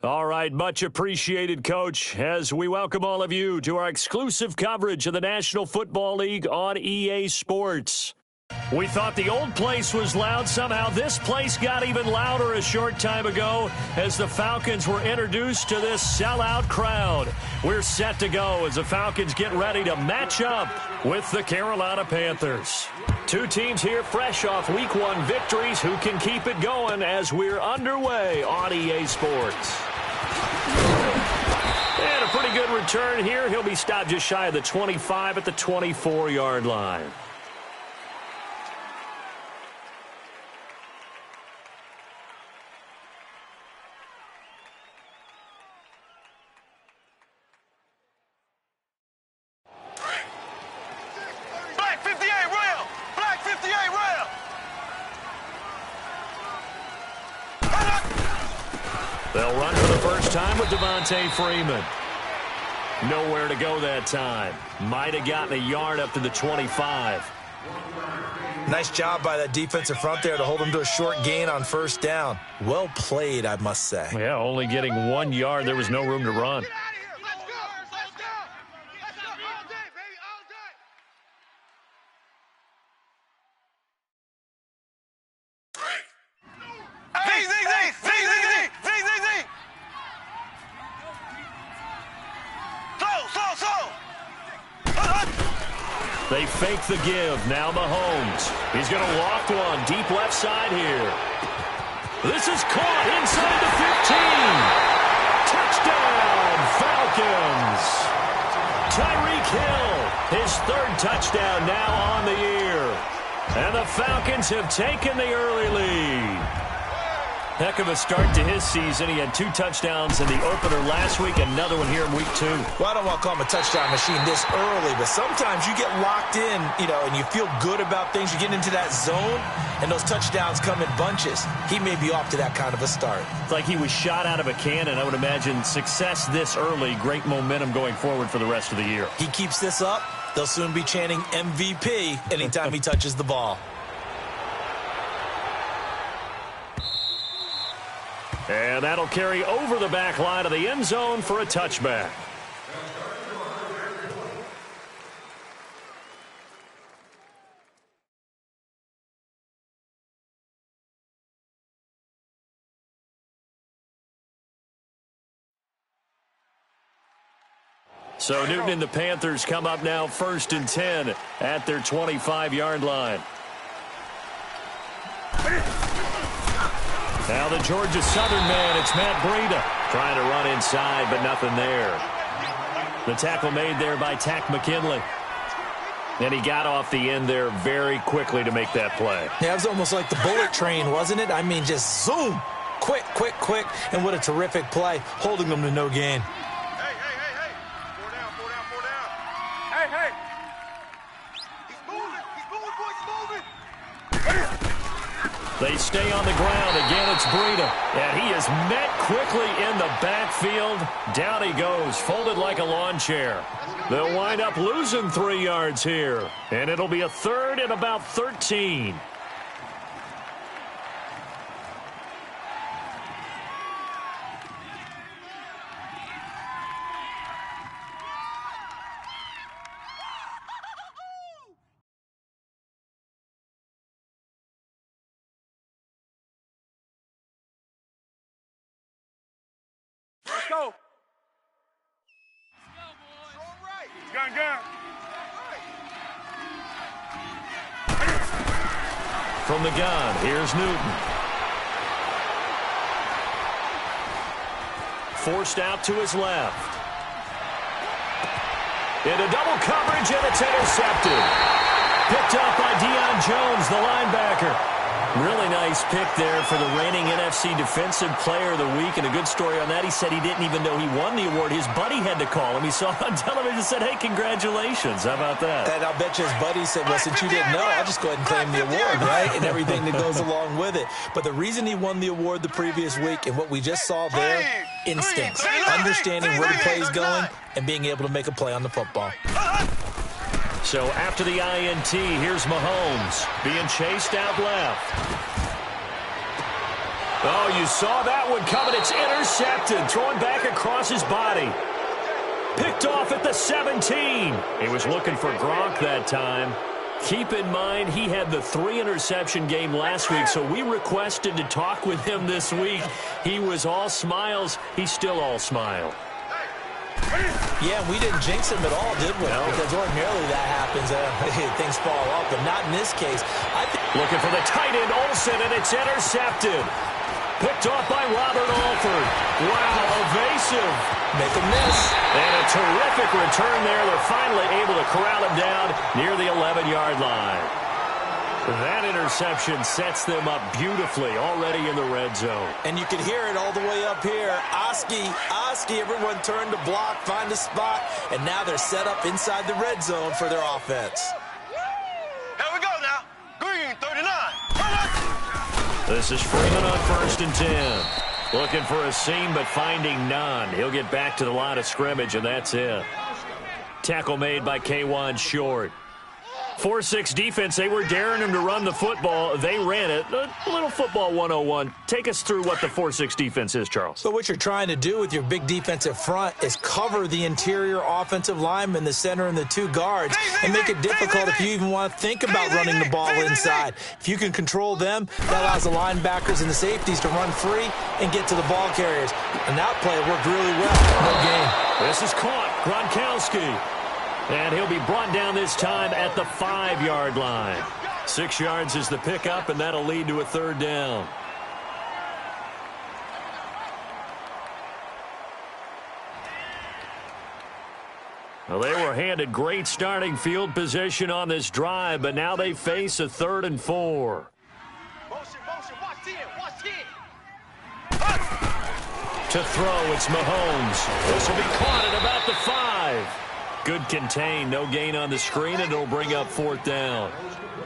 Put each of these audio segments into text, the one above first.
All right, much appreciated, Coach, as we welcome all of you to our exclusive coverage of the National Football League on EA Sports. We thought the old place was loud. Somehow this place got even louder a short time ago as the Falcons were introduced to this sellout crowd. We're set to go as the Falcons get ready to match up with the Carolina Panthers. Two teams here fresh off Week 1 victories who can keep it going as we're underway on EA Sports. And a pretty good return here. He'll be stopped just shy of the 25 at the 24-yard line. They'll run for the first time with Devontae Freeman. Nowhere to go that time. Might have gotten a yard up to the 25. Nice job by that defensive front there to hold him to a short gain on first down. Well played, I must say. Yeah, only getting 1 yard. There was no room to run. They fake the give. Now Mahomes. He's going to loft one deep left side here. This is caught inside the 15. Touchdown, Falcons. Tyreek Hill, his third touchdown now on the year. And the Falcons have taken the early lead. Heck of a start to his season. He had 2 touchdowns in the opener last week, another one here in Week 2. Well, I don't want to call him a touchdown machine this early, but sometimes you get locked in, and you feel good about things. You get into that zone, and those touchdowns come in bunches. He may be off to that kind of a start. It's like he was shot out of a cannon. I would imagine success this early, great momentum going forward for the rest of the year. He keeps this up, they'll soon be chanting MVP anytime he touches the ball. And that'll carry over the back line of the end zone for a touchback. So Newton and the Panthers come up now 1st and 10 at their 25-yard line. Now the Georgia Southern man, it's Matt Breida. Trying to run inside, but nothing there. The tackle made there by Tack McKinley. And he got off the end there very quickly to make that play. Yeah, it was almost like the bullet train, wasn't it? I mean, just zoom. Quick, quick, quick. And what a terrific play, holding them to no gain. Hey. 4 down. Hey. He's moving, boys, he's moving. They stay on the ground. Again, it's Breida. And he is met quickly in the backfield. Down he goes, folded like a lawn chair. They'll wind up losing 3 yards here. And it'll be a 3rd and about 13. Let's go. Gun. From the gun, here's Newton. Forced out to his left. Into double coverage, and it's intercepted. Picked up by Deion Jones, the linebacker. Really nice pick there for the reigning NFC Defensive Player of the Week, and a good story on that. He said he didn't even know he won the award. His buddy had to call him. He saw it on television and said, hey, congratulations. How about that? And I'll bet you his buddy said, well, since you didn't know, I'll just go ahead and claim the award, right? And everything that goes along with it. But the reason he won the award the previous week and what we just saw there, instincts, understanding where the play is going and being able to make a play on the football. So after the INT, here's Mahomes being chased out left. Oh, you saw that one coming. It's intercepted. Throwing back across his body. Picked off at the 17. He was looking for Gronk that time. Keep in mind, he had the 3-interception game last week, so we requested to talk with him this week. He was all smiles. He's still all smile. Yeah, we didn't jinx him at all, did we? No. Because ordinarily that happens. Things fall off, but not in this case. Looking for the tight end, Olsen, and it's intercepted. Picked off by Robert Alford. Wow, evasive. Make a miss. And a terrific return there. They're finally able to corral him down near the 11-yard line. That interception sets them up beautifully already in the red zone. And you can hear it all the way up here. Oski, everyone turned to block, find a spot, and now they're set up inside the red zone for their offense. Here we go now. Green, 39. This is Freeman on 1st and 10. Looking for a seam, but finding none. He'll get back to the line of scrimmage, and that's it. Tackle made by K'Wan Short. 4-6 defense, they were daring him to run the football. They ran it. A little football 101. Take us through what the 4-6 defense is, Charles. So what you're trying to do with your big defensive front is cover the interior offensive linemen, the center and the 2 guards, and make it difficult if you even want to think about running the ball inside. If you can control them, that allows the linebackers and the safeties to run free and get to the ball carriers. And that play worked really well. No gain. This is caught. Gronkowski. And he'll be brought down this time at the 5-yard line. 6 yards is the pickup, and that'll lead to a 3rd down. Well, they were handed great starting field position on this drive, but now they face a 3rd and 4. Motion, watch 10, watch 10. To throw, it's Mahomes. This will be caught at about the 5. Good contain, no gain on the screen, and it'll bring up 4th down.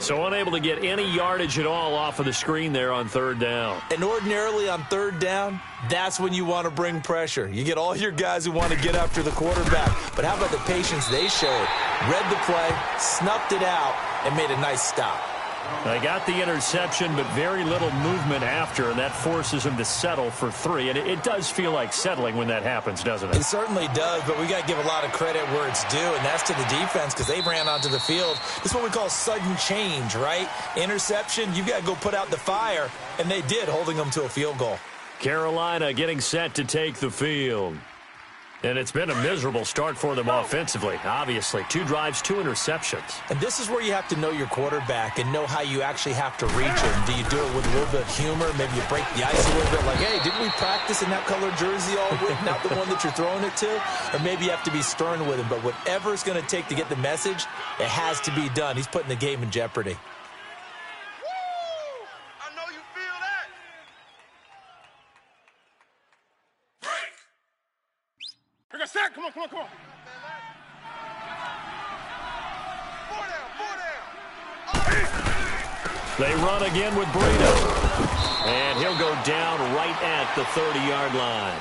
So unable to get any yardage at all off of the screen there on 3rd down. And ordinarily on 3rd down, that's when you want to bring pressure. You get all your guys who want to get after the quarterback. But how about the patience they showed? Read the play, snuffed it out, and made a nice stop. They got the interception, but very little movement after, and that forces them to settle for 3. And it does feel like settling when that happens, doesn't it? It certainly does, but we got to give a lot of credit where it's due, and that's to the defense because they ran onto the field. This is what we call sudden change, right? Interception, you got to go put out the fire, and they did, holding them to a field goal. Carolina getting set to take the field. And it's been a miserable start for them offensively, obviously. 2 drives, 2 interceptions. And this is where you have to know your quarterback and know how you actually have to reach him. Do you do it with a little bit of humor? Maybe you break the ice a little bit like, hey, didn't we practice in that colored jersey all week, not the one that you're throwing it to? Or maybe you have to be stern with him. But whatever it's going to take to get the message, it has to be done. He's putting the game in jeopardy. Come on. 4 down. They run again with Breida. And he'll go down right at the 30-yard line.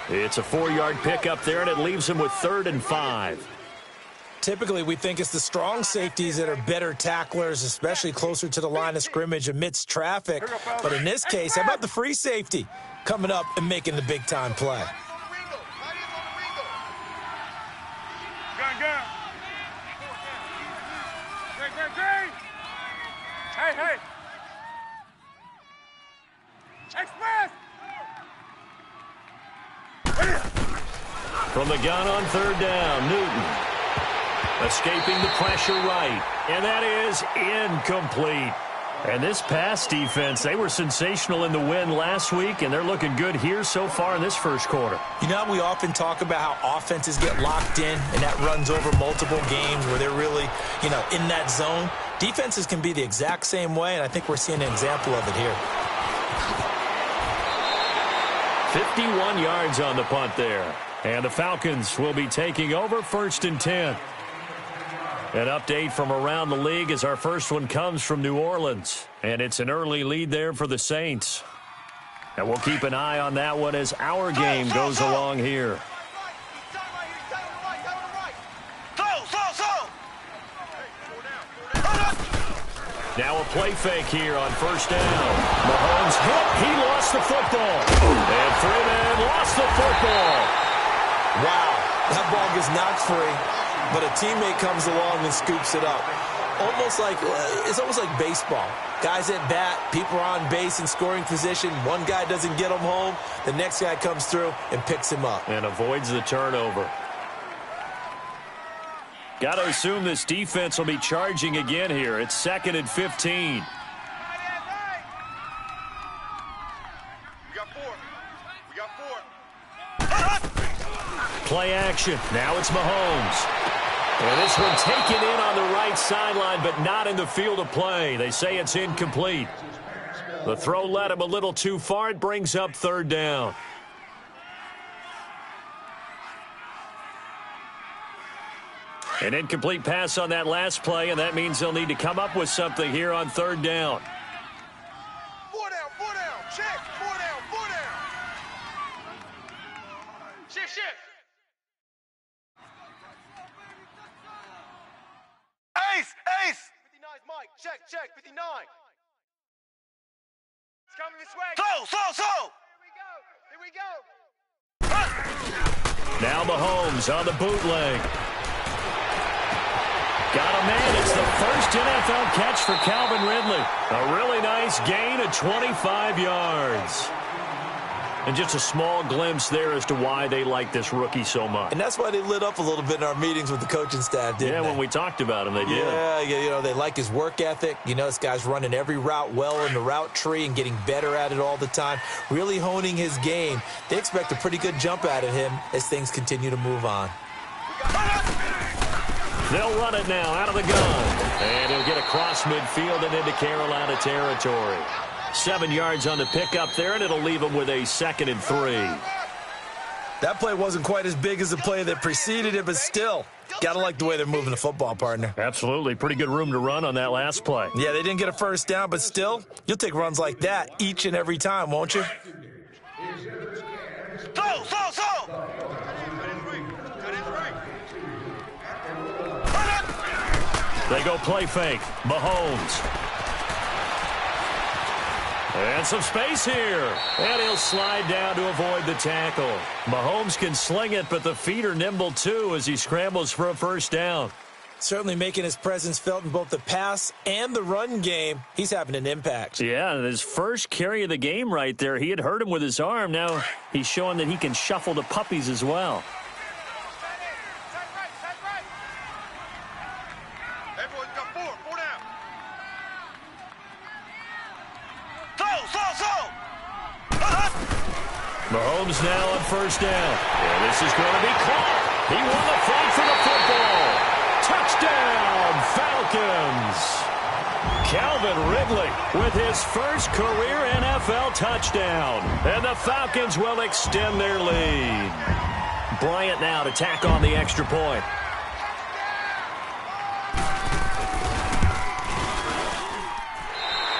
It's a 4-yard pickup there, and it leaves him with 3rd and 5. Typically, we think it's the strong safeties that are better tacklers, especially closer to the line of scrimmage amidst traffic. But in this case, how about the free safety coming up and making the big-time play? Hey. Express! From the gun on 3rd down, Newton. Escaping the pressure right. And that is incomplete. And this pass defense, they were sensational in the win last week, and they're looking good here so far in this first quarter. You know, we often talk about how offenses get locked in, and that runs over multiple games where they're really, in that zone. Defenses can be the exact same way, and I think we're seeing an example of it here. 51 yards on the punt there. And the Falcons will be taking over 1st and 10. An update from around the league as our first one comes from New Orleans. And it's an early lead there for the Saints. And we'll keep an eye on that one as our game goes along here. Now a play fake here on first down. Mahomes hit. He lost the football. And Freeman lost the football. Wow. That ball gets knocked free, but a teammate comes along and scoops it up. It's almost like baseball. Guys at bat, people are on base in scoring position. One guy doesn't get him home. The next guy comes through and picks him up. And avoids the turnover. Got to assume this defense will be charging again here. It's 2nd and 15. We got 4. Play action. Now it's Mahomes. And this one taken in on the right sideline, but not in the field of play. They say it's incomplete. The throw led him a little too far. It brings up 3rd down. An incomplete pass on that last play, and that means they'll need to come up with something here on 3rd down. 4 down, 4 down. Check. 4 down, 4 down. Shift. Ace. 59's Mike. Check. 59. It's coming this way. Slow. Here we go. Now Mahomes on the bootleg. Got a man. It's the first NFL catch for Calvin Ridley. A really nice gain of 25 yards. And just a small glimpse there as to why they like this rookie so much. And that's why they lit up a little bit in our meetings with the coaching staff, didn't they? Yeah, when we talked about him, they did. Yeah, they like his work ethic. This guy's running every route well in the route tree and getting better at it all the time, really honing his game. They expect a pretty good jump out of him as things continue to move on. They'll run it now out of the gun. And he'll get across midfield and into Carolina territory. 7 yards on the pickup there, and it'll leave him with a 2nd and 3. That play wasn't quite as big as the play that preceded it, but still, got to like the way they're moving the football, partner. Absolutely. Pretty good room to run on that last play. Yeah, they didn't get a first down, but still, you'll take runs like that each and every time, won't you? Slow. They go play fake. Mahomes. And some space here. And he'll slide down to avoid the tackle. Mahomes can sling it, but the feet are nimble too as he scrambles for a first down. Certainly making his presence felt in both the pass and the run game. He's having an impact. Yeah, his first carry of the game right there. He had hurt him with his arm. Now he's showing that he can shuffle the puppies as well. Everyone's got 4 down. Slow. Mahomes now on first down. And this is going to be caught. He won the fight for the football. Touchdown, Falcons. Calvin Ridley with his first career NFL touchdown. And the Falcons will extend their lead. Bryant now to tack on the extra point.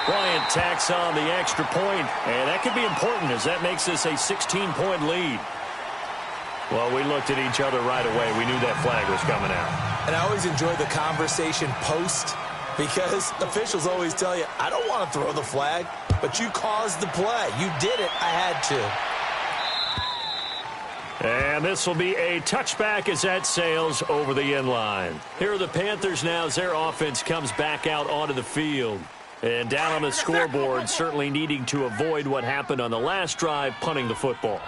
Bryant tacks on the extra point, and that could be important as that makes this a 16-point lead. Well, we looked at each other right away. We knew that flag was coming out. And I always enjoy the conversation post because officials always tell you, I don't want to throw the flag, but you caused the play. You did it. I had to. And this will be a touchback as that sails over the end line. Here are the Panthers now as their offense comes back out onto the field. And down on the scoreboard, certainly needing to avoid what happened on the last drive, punting the football.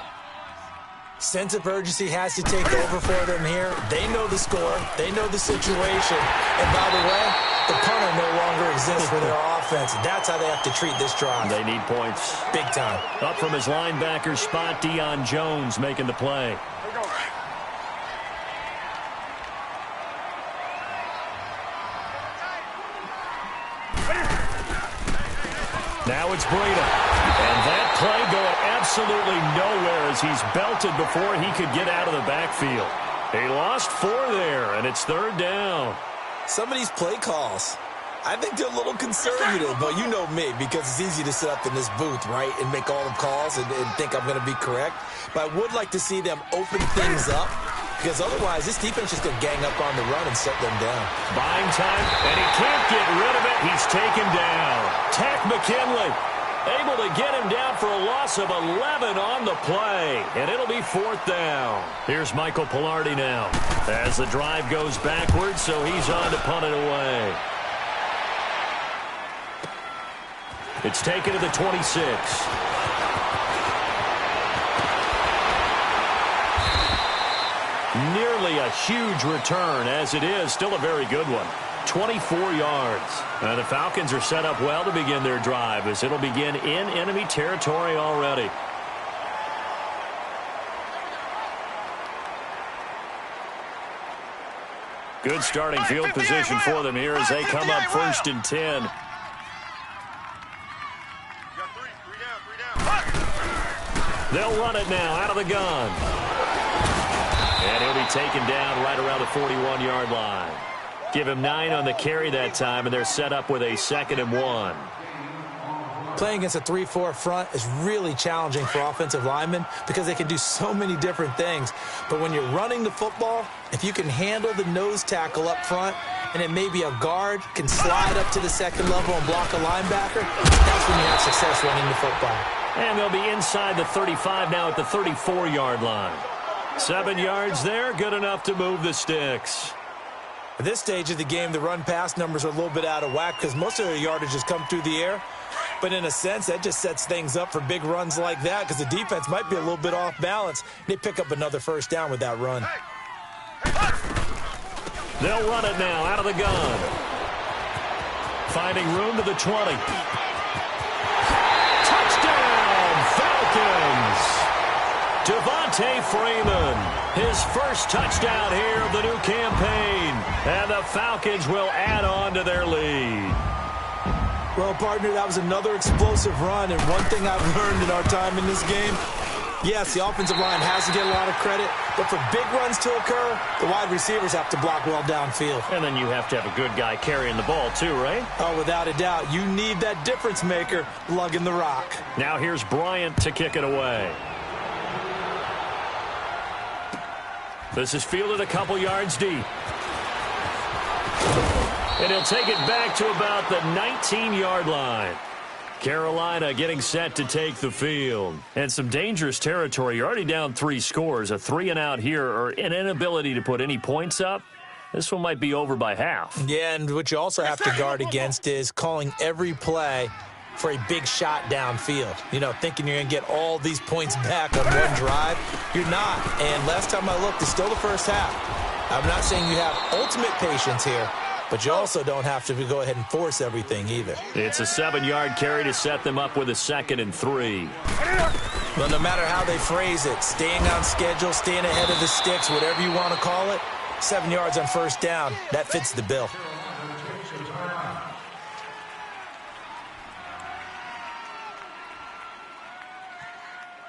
Sense of urgency has to take over for them here. They know the score. They know the situation. And by the way, the punter no longer exists for their offense. That's how they have to treat this drive. They need points. Big time. Up from his linebacker spot, Deion Jones making the play. Now it's Breida. And that play going absolutely nowhere as he's belted before he could get out of the backfield. He lost 4 there, and it's 3rd down. Some of these play calls, I think they're a little conservative, but you know me, because it's easy to sit up in this booth, right, and make all the calls and think I'm going to be correct. But I would like to see them open things up because otherwise this defense is going to gang up on the run and set them down. Buying time, and he can't get rid of it. He's taken down. Takk McKinley able to get him down for a loss of 11 on the play, and it'll be 4th down. Here's Michael Palardy now as the drive goes backwards, so he's on to punt it away. It's taken to the 26. Nearly a huge return, as it is still a very good one. 24 yards. The Falcons are set up well to begin their drive, as it'll begin in enemy territory already. Good starting field position for them here as they come up 1st and 10. They'll run it now out of the gun. And he'll be taken down right around the 41-yard line. Give him 9 on the carry that time, and they're set up with a 2nd and 1. Playing against a 3-4 front is really challenging for offensive linemen because they can do so many different things. But when you're running the football, if you can handle the nose tackle up front, and it may be a guard can slide up to the 2nd level and block a linebacker, that's when you have success running the football. And they'll be inside the 35 now at the 34-yard line. 7 yards there, good enough to move the sticks. At this stage of the game, the run-pass numbers are a little bit out of whack because most of their yardage has come through the air. But in a sense, that just sets things up for big runs like that because the defense might be a little bit off balance. They pick up another 1st down with that run. They'll run it now out of the gun. Finding room to the 20. Touchdown, Falcons! Devontae Freeman, his first touchdown here of the new campaign. And the Falcons will add on to their lead. Well, partner, that was another explosive run. And one thing I've learned in our time in this game, yes, the offensive line has to get a lot of credit. But for big runs to occur, the wide receivers have to block well downfield. And then you have to have a good guy carrying the ball too, right? Oh, without a doubt. You need that difference maker lugging the rock. Now here's Bryant to kick it away. This is fielded a couple yards deep. And he'll take it back to about the 19-yard line. Carolina getting set to take the field. And some dangerous territory. You're already down 3 scores. A 3-and-out here or an inability to put any points up. This one might be over by half. Yeah, and what you also have to guard against is calling every play for a big shot downfield. You know, thinking you're going to get all these points back on one drive. You're not. And last time I looked, it's still the first half. I'm not saying you have ultimate patience here, but you also don't have to go ahead and force everything either. It's a 7-yard carry to set them up with a 2nd and 3. Well, no matter how they phrase it, staying on schedule, staying ahead of the sticks, whatever you want to call it, 7 yards on 1st down, that fits the bill.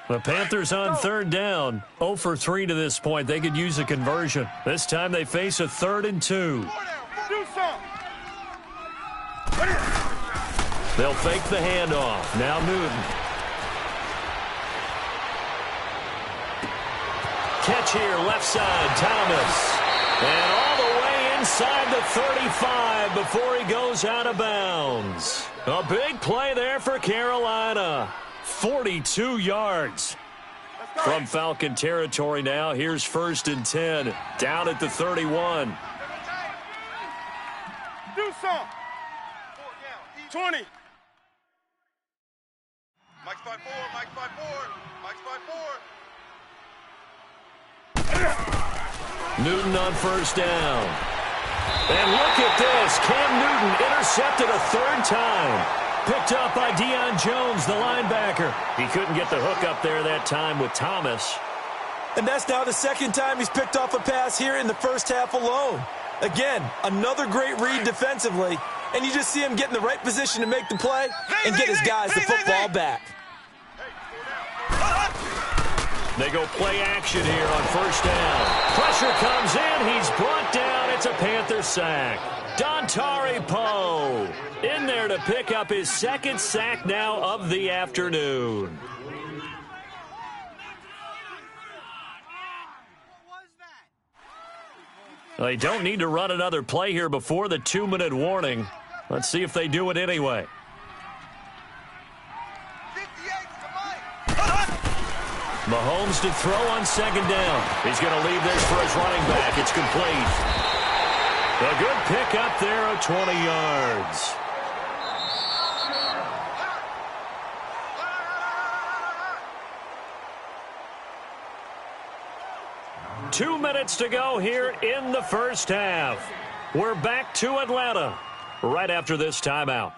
The Panthers on 3rd down. 0 for 3 to this point. They could use a conversion. This time they face a 3rd and 2. They'll fake the handoff. Now Newton. Catch here, left side, Thomas. And all the way inside the 35 before he goes out of bounds. A big play there for Carolina. 42 yards from Falcon territory now. Here's 1st and 10. Down at the 31. Do some. 20. Mike's 5-4. Mike's 5-4. Mike's 5-4. Newton on 1st down. And look at this. Cam Newton intercepted a 3rd time. Picked up by Deion Jones, the linebacker. He couldn't get the hook up there that time with Thomas. And that's now the 2nd time he's picked off a pass here in the first half alone. Again, another great read defensively, and you just see him get in the right position to make the play and get his guys the football back. They go play action here on 1st down. Pressure comes in. He's brought down. It's a Panther sack. Dontari Poe in there to pick up his 2nd sack now of the afternoon. They don't need to run another play here before the 2-minute warning. Let's see if they do it anyway. Mahomes to throw on second down. He's going to leave this for his running back. It's complete. A good pick up there of 20 yards. Two minutes to go here in the first half. We're back to Atlanta right after this timeout.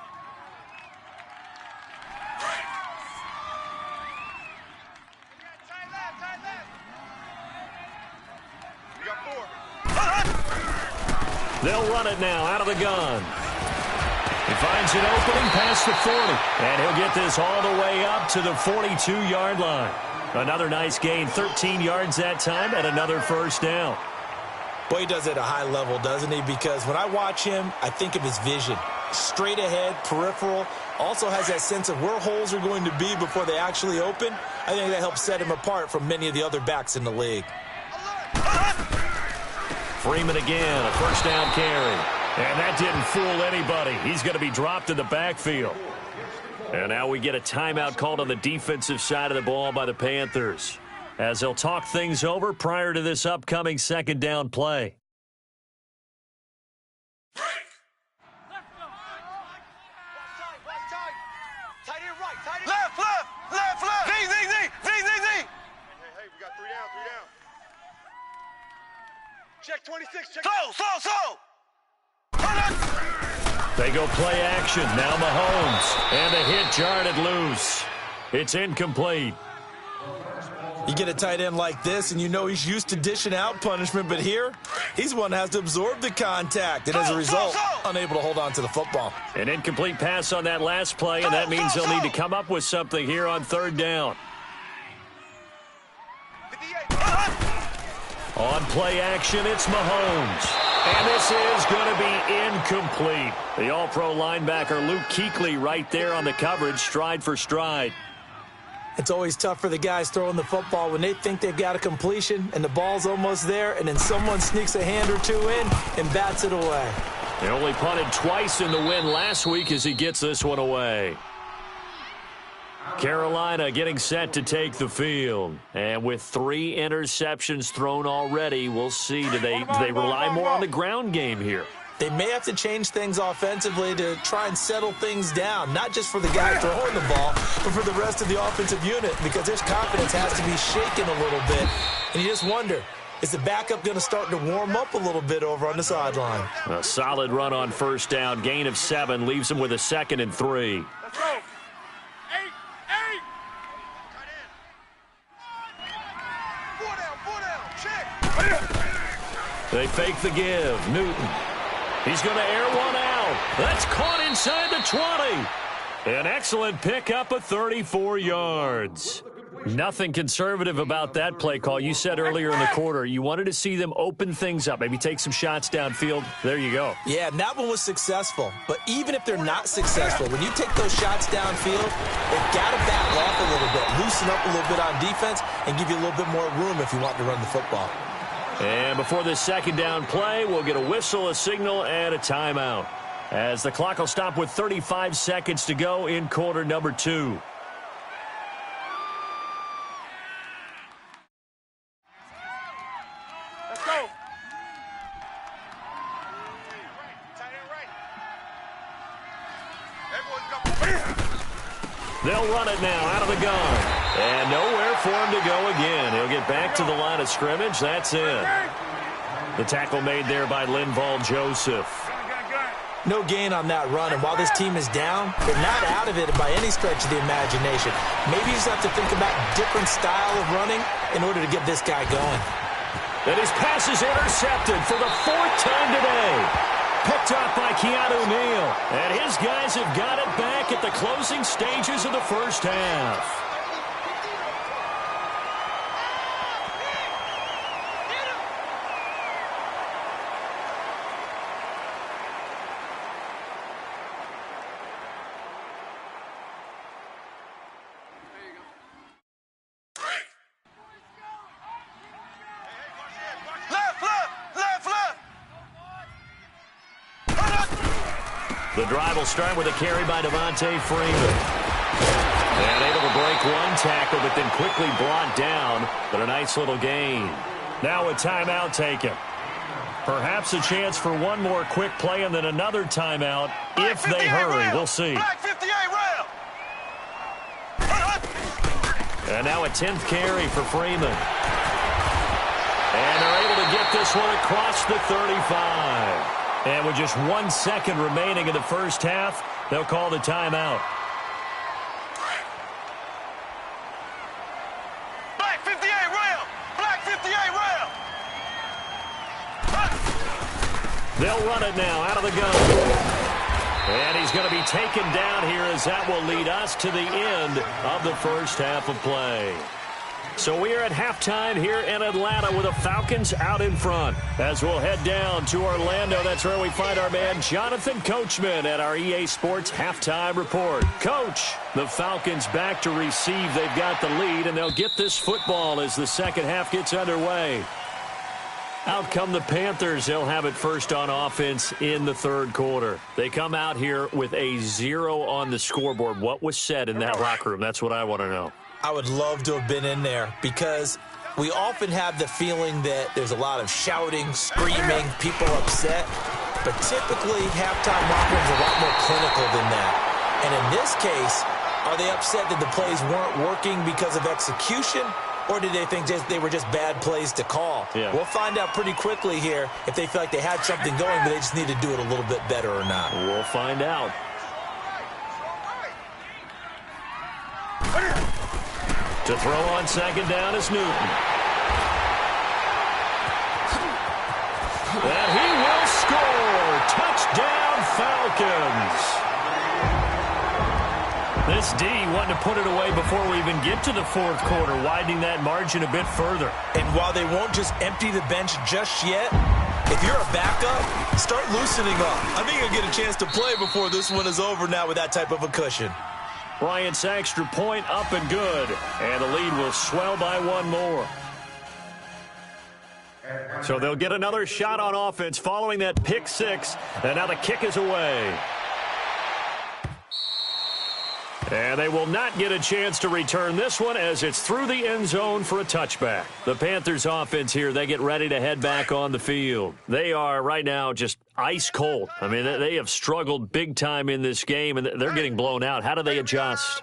They'll run it now out of the gun. He finds an opening past the 40, and he'll get this all the way up to the 42-yard line. Another nice gain, 13 yards that time, and another first down. Boy, he does it at a high level, doesn't he? Because when I watch him, I think of his vision. Straight ahead, peripheral, also has that sense of where holes are going to be before they actually open. I think that helps set him apart from many of the other backs in the league. Freeman again, a first down carry. And that didn't fool anybody. He's going to be dropped in the backfield. And now we get a timeout called on the defensive side of the ball by the Panthers, as they'll talk things over prior to this upcoming second down play. Left. Z. Hey, we got 3 down. Check 26. Check. Slow. They go play action. Now Mahomes. And a hit jarred loose. It's incomplete. You get a tight end like this, and you know he's used to dishing out punishment, but here, he's one that has to absorb the contact, and as a result, unable to hold on to the football. An incomplete pass on that last play, and that means they'll need to come up with something here on third down. On play action, it's Mahomes. And this is going to be incomplete. The All-Pro linebacker Luke Kuechly right there on the coverage, stride for stride. It's always tough for the guys throwing the football when they think they've got a completion and the ball's almost there, and then someone sneaks a hand or two in and bats it away. They only punted twice in the win last week as he gets this one away. Carolina getting set to take the field. And with 3 interceptions thrown already, we'll see. Do they rely more on the ground game here? They may have to change things offensively to try and settle things down, not just for the guy throwing the ball, but for the rest of the offensive unit, because their confidence has to be shaken a little bit. And you just wonder, is the backup going to start to warm up a little bit over on the sideline? A solid run on first down. Gain of 7 leaves them with a 2nd and 3. Let's go. 4 down. Check. They fake the give. Newton. He's going to air one out. That's caught inside the 20. An excellent pickup of 34 yards. Nothing conservative about that play call. You said earlier in the quarter you wanted to see them open things up, maybe take some shots downfield. There you go. Yeah, and that one was successful. But even if they're not successful, when you take those shots downfield, they've got to back off a little bit, loosen up a little bit on defense, and give you a little bit more room if you want to run the football. And before this second down play, we'll get a whistle, a signal, and a timeout, as the clock will stop with 35 seconds to go in quarter number 2. Let's go. Tight end right. They'll run it now out of the gun. And nowhere for him to go again. He'll get back to the line of scrimmage. That's it. The tackle made there by Linval Joseph. No gain on that run, and while this team is down, they're not out of it by any stretch of the imagination. Maybe you just have to think about a different style of running in order to get this guy going. And his pass is intercepted for the 4th time today. Picked up by Keanu Neal. And his guys have got it back at the closing stages of the first half. Left. The drive will start with a carry by Devontae Freeman. And able to break one tackle, but then quickly brought down. But a nice little gain. Now a timeout taken. Perhaps a chance for one more quick play and then another timeout if they hurry. We'll see. And now a 10th carry for Freeman. And they're able to get this one across the 35. And with just 1 second remaining in the first half, they'll call the timeout. Black 58 rail! Black 58 rail! They'll run it now out of the gun. And he's going to be taken down here as that will lead us to the end of the first half of play. So we are at halftime here in Atlanta with the Falcons out in front. As we'll head down to Orlando, that's where we find our man Jonathan Coachman at our EA Sports Halftime Report. Coach, the Falcons back to receive. They've got the lead, and they'll get this football as the second half gets underway. Out come the Panthers. They'll have it first on offense in the third quarter. They come out here with a 0 on the scoreboard. What was said in that locker room? That's what I want to know. I would love to have been in there because we often have the feeling that there's a lot of shouting, screaming, people upset. But typically, halftime locker rooms are a lot more clinical than that. And in this case, are they upset that the plays weren't working because of execution? Or did they think they were just bad plays to call? Yeah. We'll find out pretty quickly here if they feel like they had something going, but they just need to do it a little bit better or not. We'll find out. To throw on second down is Newton. And he will score. Touchdown, Falcons. This D wanting to put it away before we even get to the fourth quarter, widening that margin a bit further. And while they won't just empty the bench just yet, if you're a backup, start loosening up. I think you'll get a chance to play before this one is over now with that type of a cushion. Bryant's extra point up and good. And the lead will swell by one more. So they'll get another shot on offense following that pick six. And now the kick is away. And they will not get a chance to return this one as it's through the end zone for a touchback. The Panthers offense here, they get ready to head back on the field. They are right now just ice cold. I mean, they have struggled big time in this game, and they're getting blown out. How do they adjust?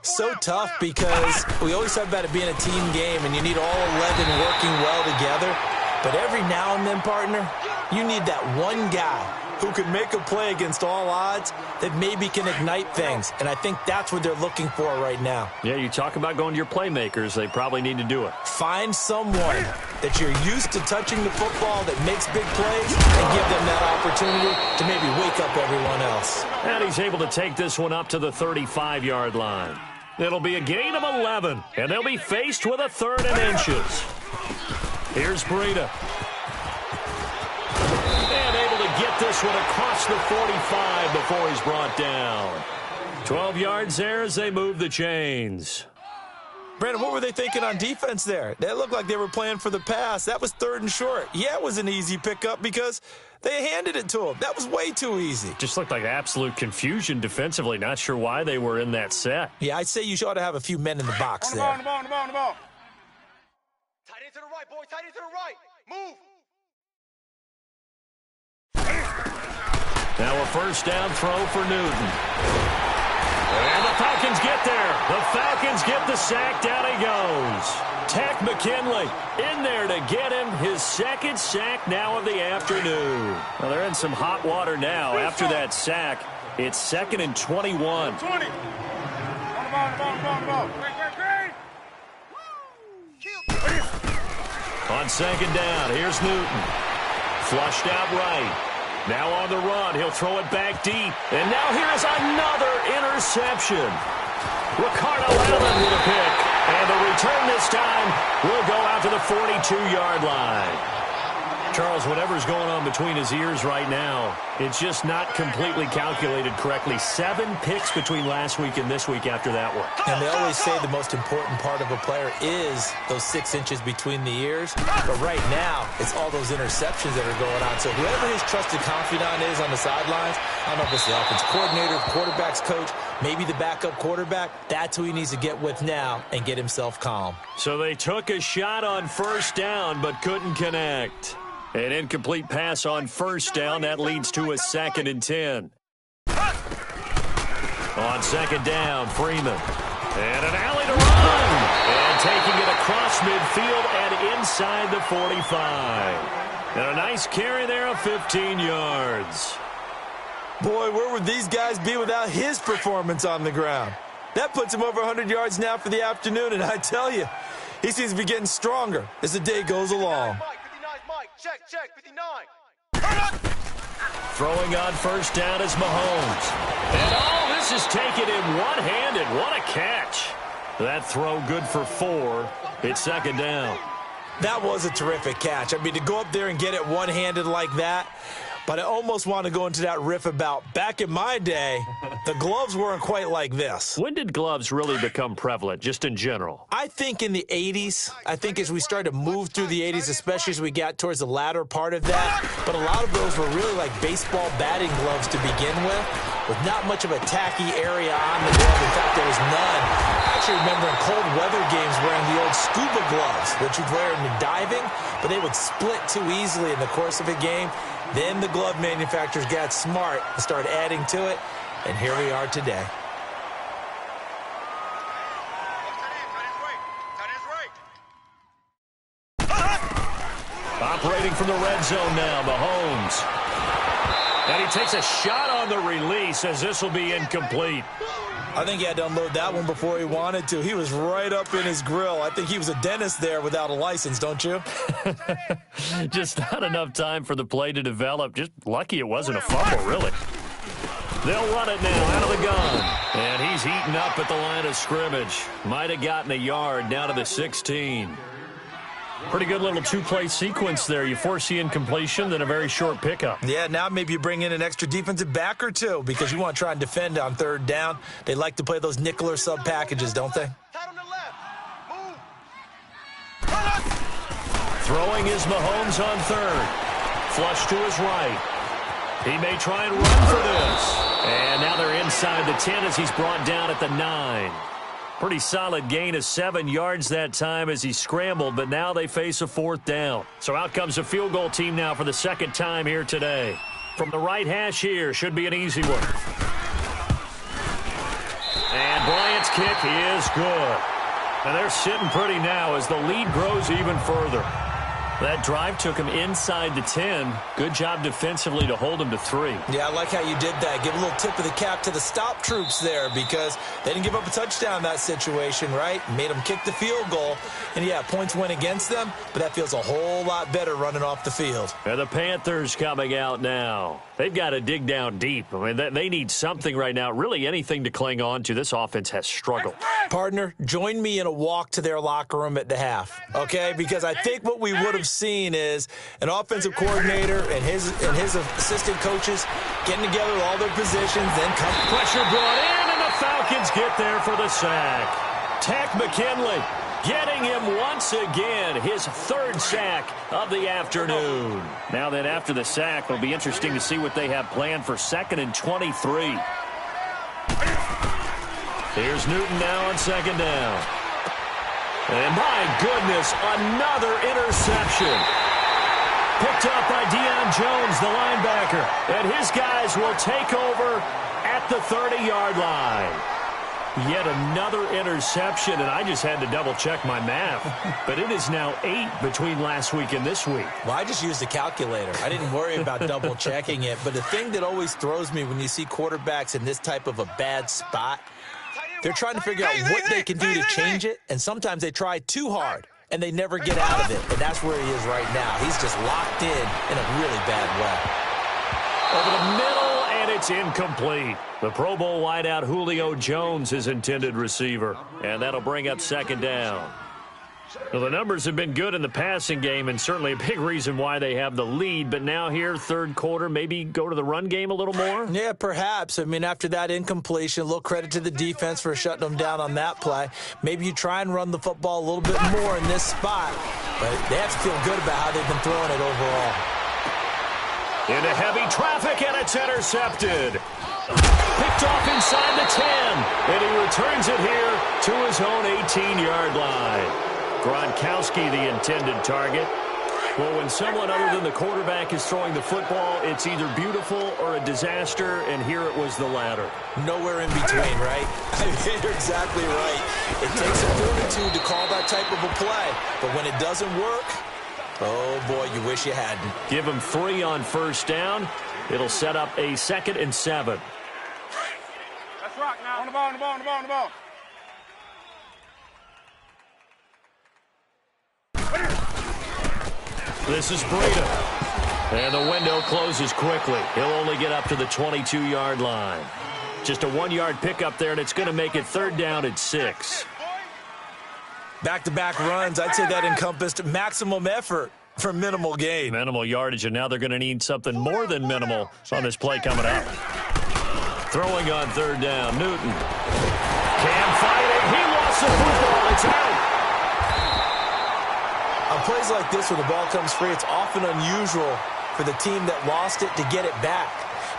So tough because we always talk about it being a team game, and you need all 11 working well together. But every now and then, partner, you need that one guy who can make a play against all odds that maybe can ignite things. And I think that's what they're looking for right now. Yeah, you talk about going to your playmakers. They probably need to do it. Find someone that you're used to touching the football that makes big plays and give them that opportunity to maybe wake up everyone else. And he's able to take this one up to the 35-yard line. It'll be a gain of 11, and they'll be faced with a 3rd and inches. Here's Breida. Get this one across the 45 before he's brought down. 12 yards there as they move the chains. Brandon, what were they thinking on defense there? They looked like they were playing for the pass. That was 3rd and short. Yeah, it was an easy pickup because they handed it to him. That was way too easy. Just looked like absolute confusion defensively. Not sure why they were in that set. Yeah, I'd say you ought to have a few men in the box there. On the ball. Tight end to the right, boy. Tight end to the right. Move. Now a first down throw for Newton. And the Falcons get there. The Falcons get the sack. Down he goes. Takk McKinley in there to get him his 2nd sack now of the afternoon. Well, they're in some hot water now. After that sack, it's 2nd and 21. 20. On the ball. On second down, here's Newton. Flushed out right. Now on the run, he'll throw it back deep. And now here's another interception. Ricardo Allen with a pick. And the return this time will go out to the 42-yard line. Charles, whatever's going on between his ears right now, it's just not completely calculated correctly. 7 picks between last week and this week after that one. And they always say the most important part of a player is those 6 inches between the ears. But right now, it's all those interceptions that are going on. So whoever his trusted confidant is on the sidelines, I don't know if it's the offense coordinator, quarterback's coach, maybe the backup quarterback, that's who he needs to get with now and get himself calm. So they took a shot on first down but couldn't connect. An incomplete pass on first down. That leads to a 2nd and 10. On 2nd down, Freeman. And an alley to run. And taking it across midfield and inside the 45. And a nice carry there of 15 yards. Boy, where would these guys be without his performance on the ground? That puts him over 100 yards now for the afternoon, and I tell you, he seems to be getting stronger as the day goes along. Check, 59. Throwing on first down is Mahomes. And this is taken in one-handed. What a catch. That throw good for 4. It's 2nd down. That was a terrific catch. I mean, to go up there and get it one-handed like that, but I almost want to go into that riff about back in my day, the gloves weren't quite like this. When did gloves really become prevalent, just in general? I think in the 80s. I think as we started to move through the 80s, especially as we got towards the latter part of that. But a lot of those were really like baseball batting gloves to begin with not much of a tacky area on the glove. In fact, there was none. I actually remember in cold weather games wearing the old scuba gloves, which you'd wear in diving, but they would split too easily in the course of a game. Then the glove manufacturers got smart and started adding to it, and here we are today. Operating from the red zone now, Mahomes. And he takes a shot on the release as this will be incomplete. I think he had to unload that one before he wanted to. He was right up in his grill. I think he was a dentist there without a license, don't you? Just not enough time for the play to develop. Just lucky it wasn't a fumble, really. They'll run it now out of the gun. And he's eaten up at the line of scrimmage. Might have gotten a yard down to the 16. Pretty good little 2-play sequence there. You force the incompletion, then a very short pickup. Yeah, now maybe you bring in an extra defensive back or two because you want to try and defend on 3rd down. They like to play those nickel or sub packages, don't they? Throwing is Mahomes on 3rd. Flush to his right. He may try and run for this. And now they're inside the 10 as he's brought down at the 9. Pretty solid gain of 7 yards that time as he scrambled, but now they face a 4th down. So out comes a field goal team now for the 2nd time here today. From the right hash here, should be an easy one. And Bryant's kick is good. And they're sitting pretty now as the lead grows even further. That drive took him inside the 10. Good job defensively to hold him to 3. Yeah, I like how you did that. Give a little tip of the cap to the stop troops there because they didn't give up a touchdown in that situation, right? Made them kick the field goal. And, yeah, points went against them, but that feels a whole lot better running off the field. And the Panthers coming out now. They've got to dig down deep. I mean, they need something right now, really anything to cling on to. This offense has struggled. Partner, join me in a walk to their locker room at the half, okay? Because I think what we would have seen is an offensive coordinator and his assistant coaches getting together with all their positions, then come. Pressure brought in, and the Falcons get there for the sack. Takk McKinley getting him once again, his 3rd sack of the afternoon. Now then, after the sack, it'll be interesting to see what they have planned for 2nd and 23. Here's Newton now on 2nd down. And my goodness, another interception. Picked up by Deion Jones, the linebacker. And his guys will take over at the 30-yard line. Yet another interception, and I just had to double-check my math. But it is now 8 between last week and this week. Well, I just used the calculator. I didn't worry about double-checking it. But the thing that always throws me when you see quarterbacks in this type of a bad spot, they're trying to figure out what they can do to change it, and sometimes they try too hard, and they never get out of it. And that's where he is right now. He's just locked in a really bad way. Over the middle, and it's incomplete. The Pro Bowl wideout Julio Jones is intended receiver, and that'll bring up 2nd down. Well, the numbers have been good in the passing game and certainly a big reason why they have the lead. But now here, third quarter, maybe go to the run game a little more? Yeah, perhaps. I mean, after that incompletion, a little credit to the defense for shutting them down on that play. Maybe you try and run the football a little bit more in this spot. But they have to feel good about how they've been throwing it overall. Into heavy traffic, and it's intercepted. Picked off inside the 10, and he returns it here to his own 18-yard line. Gronkowski, the intended target. Well, when someone other than the quarterback is throwing the football, it's either beautiful or a disaster, and here it was the latter. Nowhere in between, right? I mean, you're exactly right. It takes a fortitude to call that type of a play, but when it doesn't work, oh, boy, you wish you hadn't. Give him 3 on first down. It'll set up a 2nd and 7. Let's rock now. On the ball, on the ball, on the ball, on the ball. This is Breida. And the window closes quickly. He'll only get up to the 22-yard line. Just a 1-yard pickup there, and it's going to make it 3rd down at 6. Back-to-back runs, I'd say that encompassed maximum effort for minimal gain. Minimal yardage, and now they're going to need something more than minimal on this play coming up. Throwing on 3rd down, Newton. Cam fighting. He lost the football. It's out. On plays like this where the ball comes free, it's often unusual for the team that lost it to get it back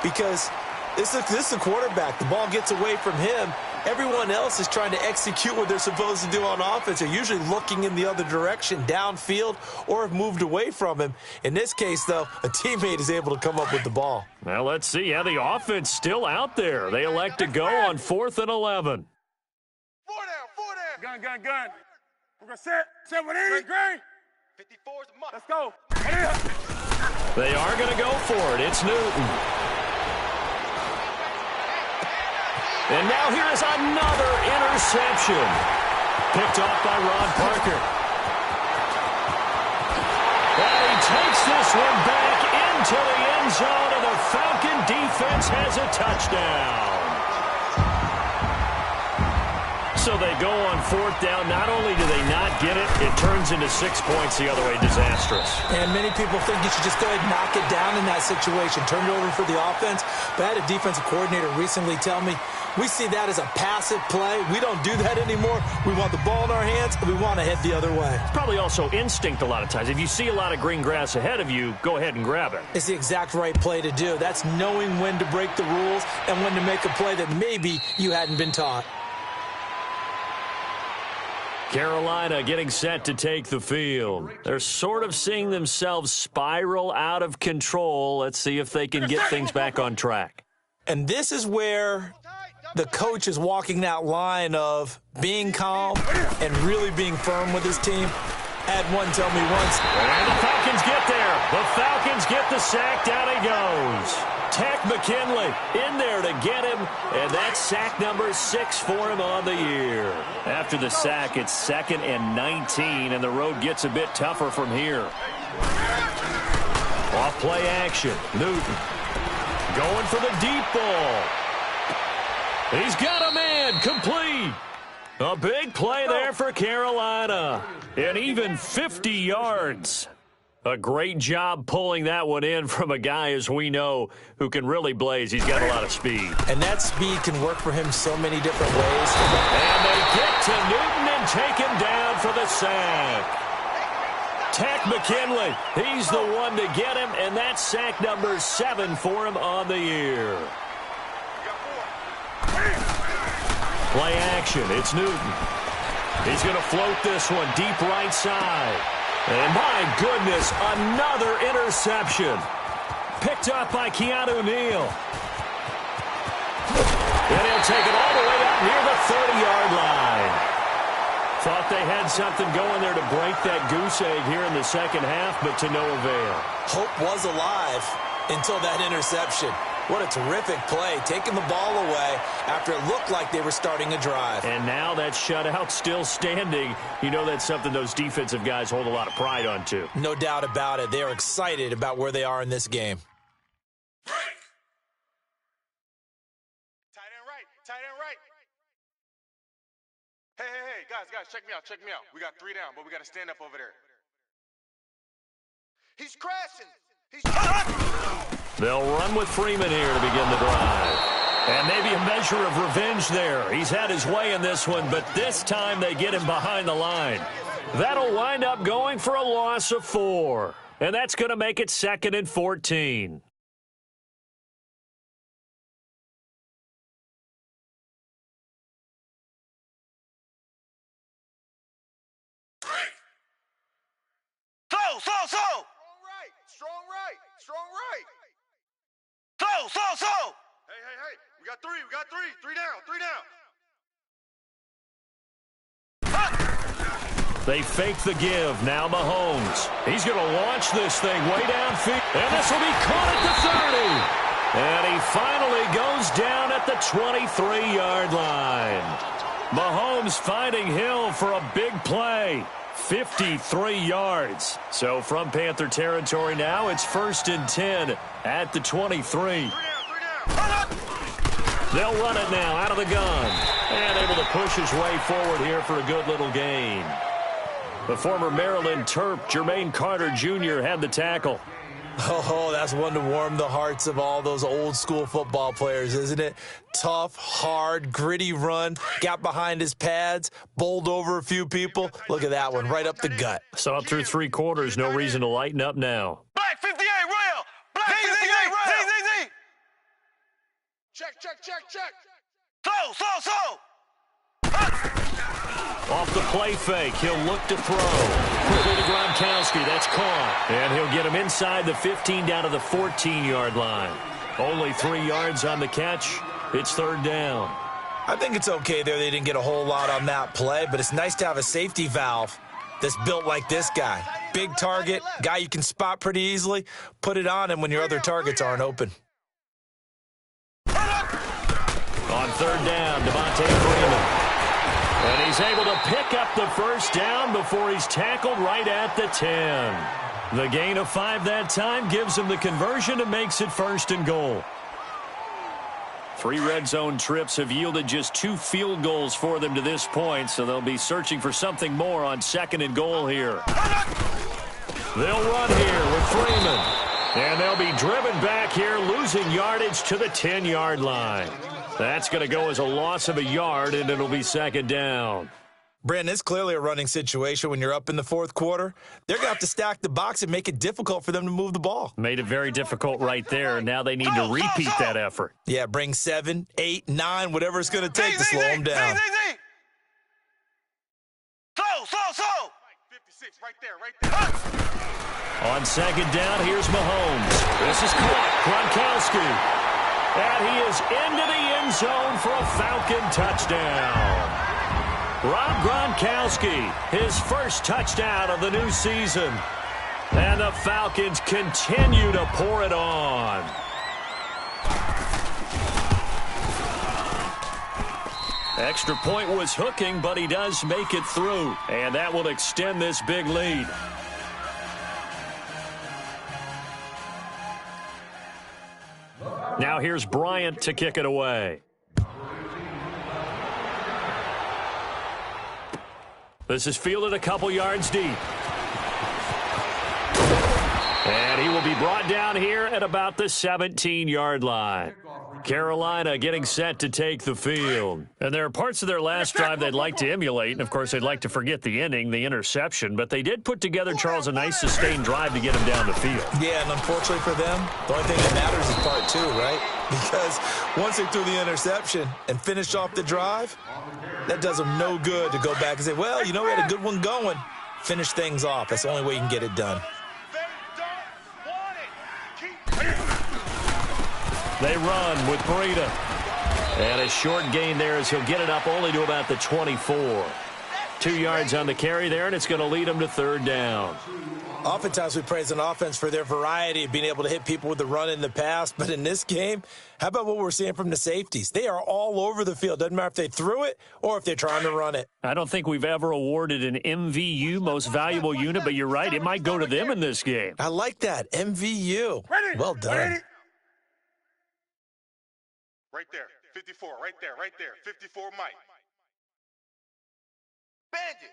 because this is the quarterback. The ball gets away from him. Everyone else is trying to execute what they're supposed to do on offense. They're usually looking in the other direction, downfield, or have moved away from him. In this case, though, a teammate is able to come up with the ball. Well, let's see. Yeah, the offense still out there. They elect to go on 4th and 11. 4 down. Gun. We're going to set one in. Green. 54 is the month. Let's go. They are going to go for it. It's Newton. And now here is another interception. Picked off by Ron Parker. And he takes this one back into the end zone, and the Falcon defense has a touchdown. So they go on 4th down. Not only do they not get it, it turns into 6 points the other way. Disastrous. And many people think you should just go ahead and knock it down in that situation. Turn it over for the offense. But I had a defensive coordinator recently tell me, we see that as a passive play. We don't do that anymore. We want the ball in our hands, and we want to head the other way. It's probably also instinct a lot of times. If you see a lot of green grass ahead of you, go ahead and grab it. It's the exact right play to do. That's knowing when to break the rules and when to make a play that maybe you hadn't been taught. Carolina getting set to take the field. They're sort of seeing themselves spiral out of control. Let's see if they can get things back on track. And this is where the coach is walking that line of being calm and really being firm with his team. I had one tell me once. And the Falcons get there. The Falcons get the sack. Down he goes. Takk McKinley in there to get him, and that's sack number 6 for him on the year. After the sack, it's 2nd and 19, and the road gets a bit tougher from here. Off play action. Newton going for the deep ball. He's got a man. Complete. A big play there for Carolina, and even 50 yards. A great job pulling that one in from a guy, as we know, who can really blaze. He's got a lot of speed. And that speed can work for him so many different ways. And they get to Newton and take him down for the sack. Takk McKinley, he's the one to get him, and that's sack number 7 for him on the year. Play action, it's Newton. He's going to float this one deep right side. And my goodness, another interception. Picked up by Keanu Neal. And he'll take it all the way up near the 30-yard line. Thought they had something going there to break that goose egg here in the second half, but to no avail. Hope was alive until that interception. What a terrific play, taking the ball away after it looked like they were starting a drive. And now that shutout still standing. You know that's something those defensive guys hold a lot of pride on, too. No doubt about it. They are excited about where they are in this game. Tight end right. Hey, Guys, check me out. We got 3 down, but we got to stand up over there. He's crashing. They'll run with Freeman here to begin the drive. And maybe a measure of revenge there. He's had his way in this one, but this time they get him behind the line. That'll wind up going for a loss of 4. And that's going to make it 2nd and 14. Slow. Strong right. Slow. Hey. We got 3. 3 down. They fake the give. Now Mahomes. He's going to launch this thing way downfield. And this will be caught at the 30. And he finally goes down at the 23-yard line. Mahomes finding Hill for a big play. 53 yards. So from Panther territory now, it's 1st and 10 at the 23. 3 down. They'll run it now out of the gun. And able to push his way forward here for a good little gain. The former Maryland Terp, Jermaine Carter Jr., had the tackle. Oh, that's one to warm the hearts of all those old-school football players, isn't it? Tough, hard, gritty run, got behind his pads, bowled over a few people. Look at that one, right up the gut. Saw it through 3 quarters, no reason to lighten up now. Black 58, Royal. Black 58, Royal. Z. Check. Slow. Off the play fake, he'll look to throw. Quickly to Gronkowski, that's caught. And he'll get him inside the 15 down to the 14-yard line. Only 3 yards on the catch. It's 3rd down. I think it's okay there. They didn't get a whole lot on that play, but it's nice to have a safety valve that's built like this guy. Big target, guy you can spot pretty easily. Put it on him when your other targets aren't open. On 3rd down, Devontae Freeman. And he's able to pick up the 1st down before he's tackled right at the 10. The gain of 5 that time gives him the conversion and makes it 1st and goal. 3 red zone trips have yielded just 2 field goals for them to this point, so they'll be searching for something more on 2nd and goal here. They'll run here with Freeman. And they'll be driven back here, losing yardage to the 10-yard line. That's going to go as a loss of a yard, and it'll be 2nd down. Brandon, it's clearly a running situation when you're up in the 4th quarter. They're going to have to stack the box and make it difficult for them to move the ball. Made it very difficult right there. Now they need to repeat that effort. Yeah, bring 7, 8, 9, whatever it's going to take to slow them down. Slow. 56, right there. On 2nd down, here's Mahomes. This is caught. Gronkowski. And he is into the end zone for a Falcon touchdown. Rob Gronkowski, his 1st touchdown of the new season. And the Falcons continue to pour it on. Extra point was hooking, but he does make it through. And that will extend this big lead. Now here's Bryant to kick it away. This is fielded a couple yards deep. And he will be brought down here at about the 17-yard line. Carolina getting set to take the field. And there are parts of their last drive they'd like to emulate. And, of course, they'd like to forget the inning, the interception. But they did put together, Charles, a nice sustained drive to get him down the field. Yeah, and unfortunately for them, the only thing that matters is part 2, right? Because once they threw the interception and finished off the drive, that does them no good to go back and say, well, you know, we had a good one going. Finish things off. That's the only way you can get it done. They run with Breida. And a short gain there as he'll get it up only to about the 24. 2 yards on the carry there, and it's going to lead him to 3rd down. Oftentimes we praise an offense for their variety of being able to hit people with the run in the past. But in this game, how about what we're seeing from the safeties? They are all over the field. Doesn't matter if they threw it or if they're trying to run it. I don't think we've ever awarded an MVU, most valuable unit, but you're right. It might go to them in this game. I like that. MVU. Well done. Right there. 54. Right there. 54, Mike. Bandit.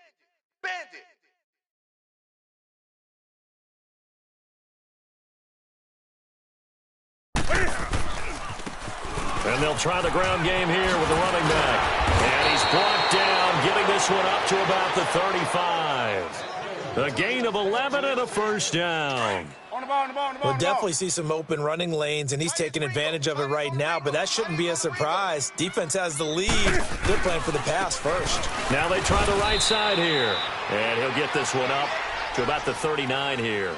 Bandit. And they'll try the ground game here with the running back. And he's brought down, giving this one up to about the 35. A gain of 11 and a first down. We'll definitely see some open running lanes, and he's taking advantage of it right now, but that shouldn't be a surprise. Defense has the lead. They're playing for the pass first. Now they try the right side here. And he'll get this one up to about the 39 here.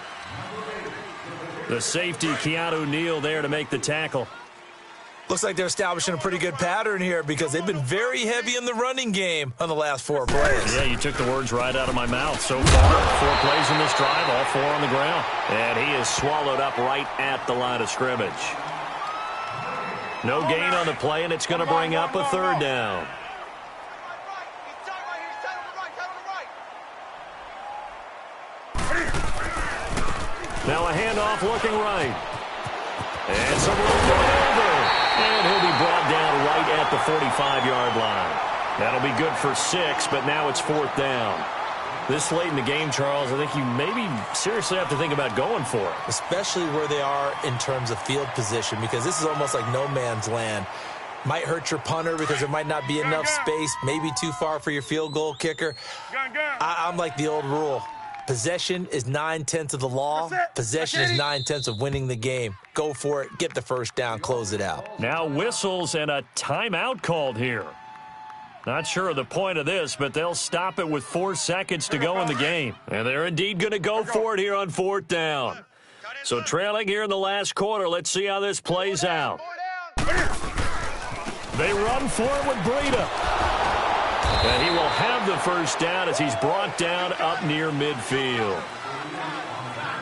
The safety, Keanu Neal, there to make the tackle. Looks like they're establishing a pretty good pattern here because they've been very heavy in the running game on the last 4 plays. Yeah, you took the words right out of my mouth. So far, 4 plays in this drive, all 4 on the ground. And he is swallowed up right at the line of scrimmage. No gain on the play, and it's going to bring up a 3rd down. Now a handoff looking right. And some room going over. And he'll be brought down right at the 45-yard line. That'll be good for 6, but now it's 4th down. This late in the game, Charles, I think you maybe seriously have to think about going for it. Especially where they are in terms of field position, because this is almost like no man's land. Might hurt your punter because there might not be enough space, maybe too far for your field goal kicker. I'm like the old rule. Possession is 9/10 of the law. Possession is 9/10 of winning the game. Go for it. Get the first down. Close it out. Now whistles and a timeout called here. Not sure of the point of this, but they'll stop it with 4 seconds to go in the game. And they're indeed going to go for it here on 4th down. So trailing here in the last quarter. Let's see how this plays out. They run for it with Breida. And he will have the first down as he's brought down up near midfield.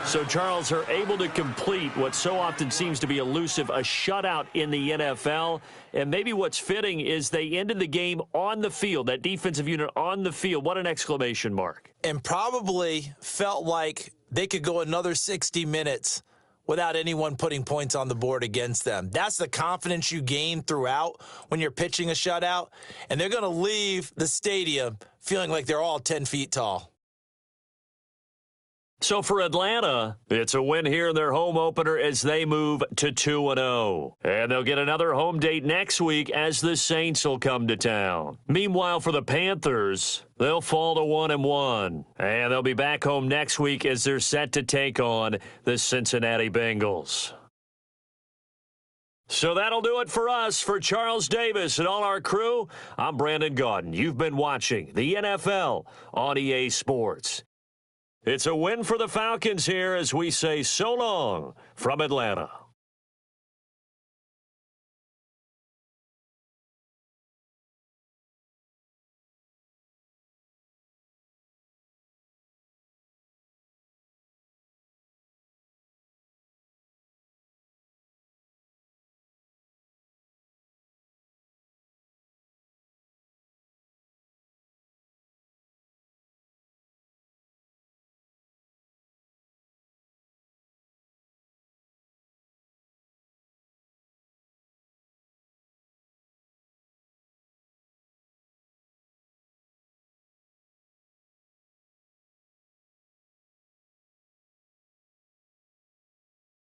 So, Charles, are able to complete what so often seems to be elusive, a shutout in the NFL. And maybe what's fitting is they ended the game on the field, that defensive unit on the field. What an exclamation mark. And probably felt like they could go another 60 minutes without anyone putting points on the board against them. That's the confidence you gain throughout when you're pitching a shutout. And they're going to leave the stadium feeling like they're all 10 feet tall. So for Atlanta, it's a win here in their home opener as they move to 2-0. And they'll get another home date next week as the Saints will come to town. Meanwhile, for the Panthers, they'll fall to 1-1. And they'll be back home next week as they're set to take on the Cincinnati Bengals. So that'll do it for us. For Charles Davis and all our crew, I'm Brandon Gaudin. You've been watching the NFL on EA Sports. It's a win for the Falcons here as we say so long from Atlanta.